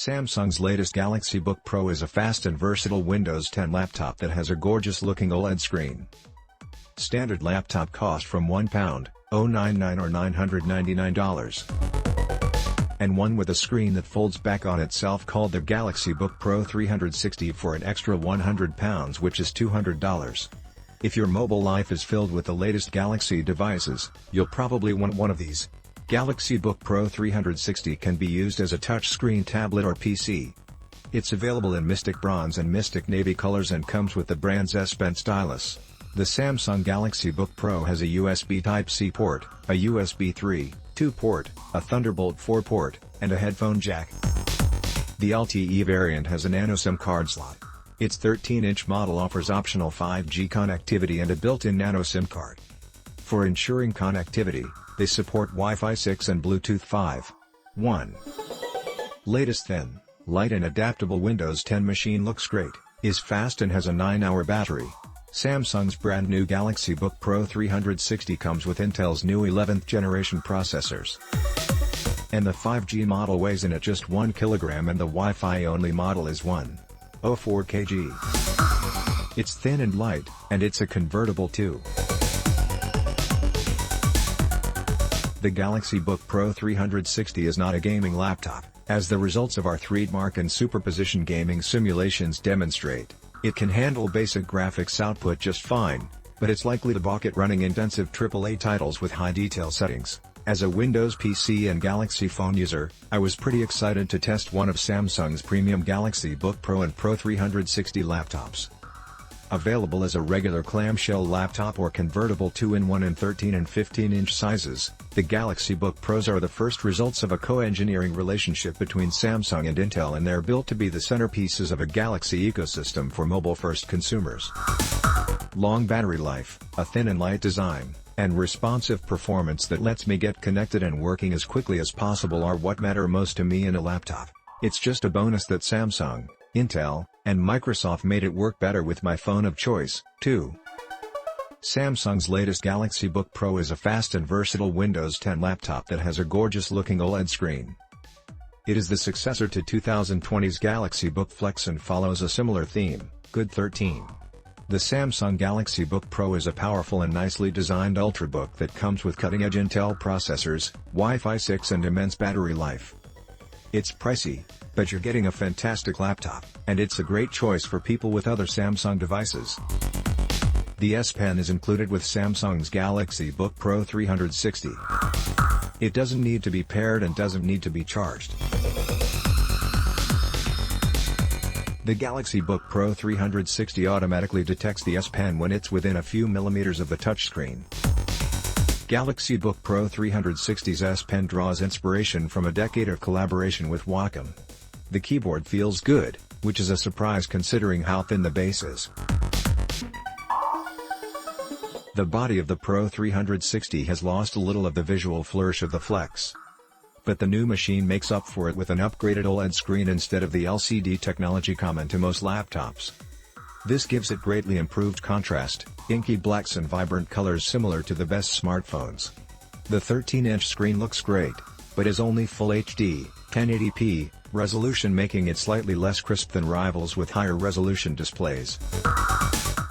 Samsung's latest Galaxy Book Pro is a fast and versatile Windows 10 laptop that has a gorgeous-looking OLED screen. Standard laptop cost from £1.099 or $999. And one with a screen that folds back on itself called the Galaxy Book Pro 360 for an extra £100, which is $200. If your mobile life is filled with the latest Galaxy devices, you'll probably want one of these. Galaxy Book Pro 360 can be used as a touchscreen tablet or PC. It's available in Mystic Bronze and Mystic Navy colors and comes with the brand's S Pen stylus. The Samsung Galaxy Book Pro has a USB Type-C port, a USB 3.2 port, a Thunderbolt 4 port, and a headphone jack. The LTE variant has a nano SIM card slot. Its 13-inch model offers optional 5G connectivity and a built-in nano SIM card. For ensuring connectivity, they support Wi-Fi 6 and Bluetooth 5.1. Latest thin, light and adaptable Windows 10 machine looks great, is fast and has a 9-hour battery. Samsung's brand new Galaxy Book Pro 360 comes with Intel's new 11th generation processors. And the 5G model weighs in at just 1 kilogram and the Wi-Fi only model is 1.04 kg. It's thin and light, and it's a convertible too. The Galaxy Book Pro 360 is not a gaming laptop, as the results of our 3D Mark and superposition gaming simulations demonstrate. It can handle basic graphics output just fine, but it's likely to balk at running intensive AAA titles with high detail settings. As a Windows PC and Galaxy phone user, I was pretty excited to test one of Samsung's premium Galaxy Book Pro and Pro 360 laptops. Available as a regular clamshell laptop or convertible 2-in-1 in 13 and 15-inch sizes, the Galaxy Book Pros are the first results of a co-engineering relationship between Samsung and Intel, and they're built to be the centerpieces of a Galaxy ecosystem for mobile-first consumers. Long battery life, a thin and light design, and responsive performance that lets me get connected and working as quickly as possible are what matter most to me in a laptop. It's just a bonus that Samsung, Intel, and Microsoft made it work better with my phone of choice, too. Samsung's latest Galaxy Book Pro is a fast and versatile Windows 10 laptop that has a gorgeous-looking OLED screen. It is the successor to 2020's Galaxy Book Flex and follows a similar theme, Good 13. The Samsung Galaxy Book Pro is a powerful and nicely designed ultrabook that comes with cutting-edge Intel processors, Wi-Fi 6 and immense battery life. It's pricey, but you're getting a fantastic laptop, and it's a great choice for people with other Samsung devices. The S Pen is included with Samsung's Galaxy Book Pro 360. It doesn't need to be paired and doesn't need to be charged. The Galaxy Book Pro 360 automatically detects the S Pen when it's within a few millimeters of the touchscreen. Galaxy Book Pro 360's S Pen draws inspiration from a decade of collaboration with Webcam. The keyboard feels good, which is a surprise considering how thin the base is. The body of the Pro 360 has lost a little of the visual flourish of the Flex. But the new machine makes up for it with an upgraded OLED screen instead of the LCD technology common to most laptops. This gives it greatly improved contrast, inky blacks and vibrant colors similar to the best smartphones. The 13-inch screen looks great, but is only Full HD, 1080p, resolution, making it slightly less crisp than rivals with higher resolution displays.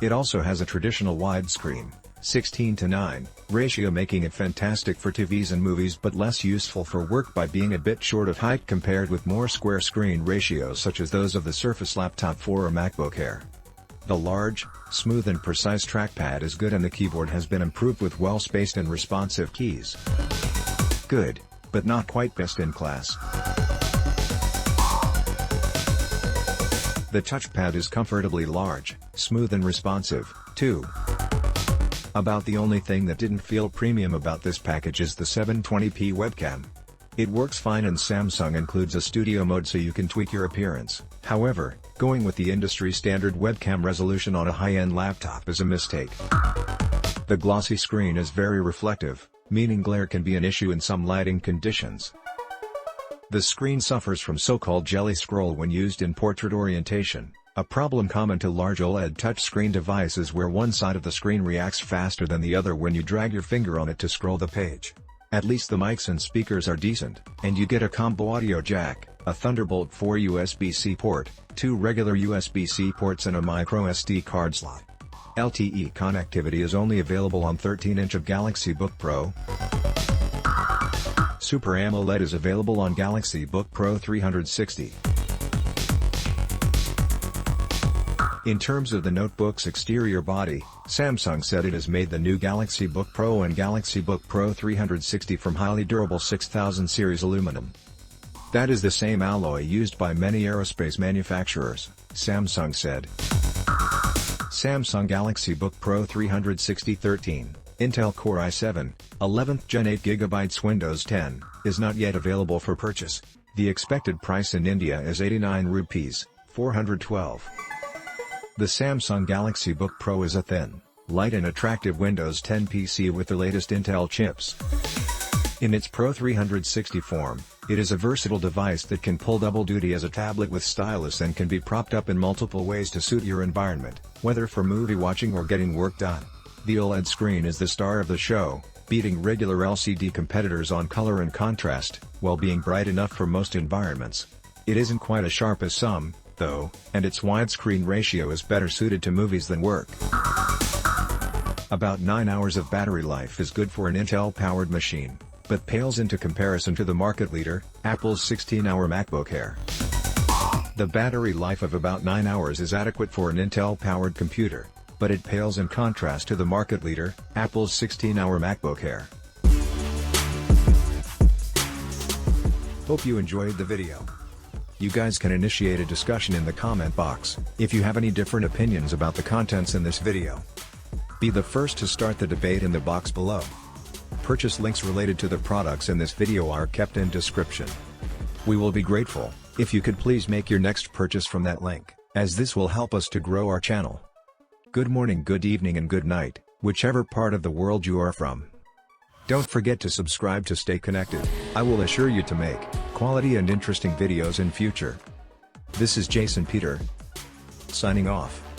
It also has a traditional widescreen, 16:9, ratio, making it fantastic for TVs and movies but less useful for work by being a bit short of height compared with more square screen ratios such as those of the Surface Laptop 4 or MacBook Air. The large, smooth and precise trackpad is good, and the keyboard has been improved with well-spaced and responsive keys. Good, but not quite best in class. The touchpad is comfortably large, smooth and responsive, too. About the only thing that didn't feel premium about this package is the 720p webcam. It works fine, and Samsung includes a studio mode so you can tweak your appearance. However, going with the industry standard webcam resolution on a high-end laptop is a mistake. The glossy screen is very reflective, meaning glare can be an issue in some lighting conditions. The screen suffers from so-called jelly scroll when used in portrait orientation, a problem common to large OLED touchscreen devices where one side of the screen reacts faster than the other when you drag your finger on it to scroll the page. At least the mics and speakers are decent, and you get a combo audio jack, a Thunderbolt 4 USB-C port, 2 regular USB-C ports and a micro SD card slot. LTE connectivity is only available on 13-inch of Galaxy Book Pro. Super AMOLED is available on Galaxy Book Pro 360. In terms of the notebook's exterior body, Samsung said it has made the new Galaxy Book Pro and Galaxy Book Pro 360 from highly durable 6000 series aluminum. That is the same alloy used by many aerospace manufacturers, Samsung said. Samsung Galaxy Book Pro 360 13, Intel Core i7, 11th Gen 8GB Windows 10, is not yet available for purchase. The expected price in India is 89 rupees, 412. The Samsung Galaxy Book Pro is a thin, light and attractive Windows 10 PC with the latest Intel chips. In its Pro 360 form, it is a versatile device that can pull double duty as a tablet with stylus and can be propped up in multiple ways to suit your environment, whether for movie watching or getting work done. The OLED screen is the star of the show, beating regular LCD competitors on color and contrast, while being bright enough for most environments. It isn't quite as sharp as some, though, and its widescreen ratio is better suited to movies than work. About 9 hours of battery life is good for an Intel-powered machine, but pales into comparison to the market leader, Apple's 16-hour MacBook Air. The battery life of about 9 hours is adequate for an Intel-powered computer, but it pales in contrast to the market leader, Apple's 16-hour MacBook Air. Hope you enjoyed the video. You guys can initiate a discussion in the comment box, if you have any different opinions about the contents in this video. Be the first to start the debate in the box below. Purchase links related to the products in this video are kept in description. We will be grateful if you could please make your next purchase from that link, as this will help us to grow our channel. Good morning, good evening and good night, whichever part of the world you are from. Don't forget to subscribe to stay connected. I will assure you to make quality and interesting videos in future. This is Jason Peter, signing off.